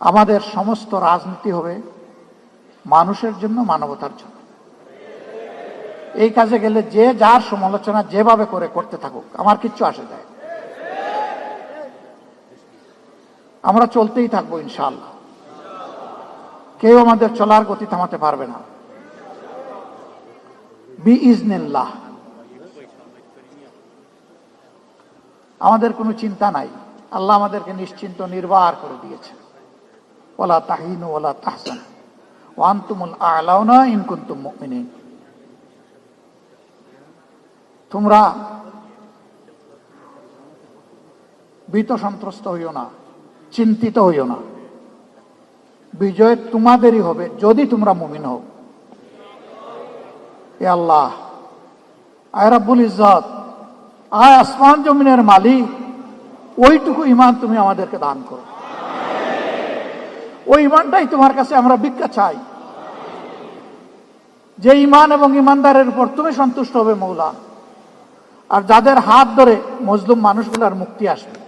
আমাদের সমস্ত রাজনীতি হবে মানুষের জন্য, মানবতার জন্য। এই কাজে গেলে যে যার সমালোচনা যেভাবে করে করতে থাকুক, আমার কিচ্ছু আসে যায়। আমরা চলতেই থাকবো ইনশাআল্লাহ। কেউ আমাদের চলার গতি থামাতে পারবে না বিইজনিল্লাহ। আমাদের কোনো চিন্তা নাই, আল্লাহ আমাদেরকে নিশ্চিন্ত নির্বাক করে দিয়েছে। ওয়ালা তাহিনু ওয়ালা তাহজানু ওয়া আনতুমুল আ'লাউনা ইন কুনতুম মুমিনিন। তোমরা ভীত সন্ত্রস্ত হইও না, চিন্তিত হইও না, বিজয় তোমাদেরই হবে যদি তোমরা মুমিন হও। এ আল্লাহ, আয় রাব্বুল ইজ্জত, আয় আসমান জমিনের মালিক, ওইটুকু ঈমান তুমি আমাদেরকে দান করো। ওই ঈমানটাই তোমার কাছে আমরা ভিক্ষা চাই, যে ঈমান এবং ঈমানদারের উপর তুমি সন্তুষ্ট হবে মওলা। আর যাদের হাত ধরে মজলুম মানুষগুলোর মুক্তি আসবে,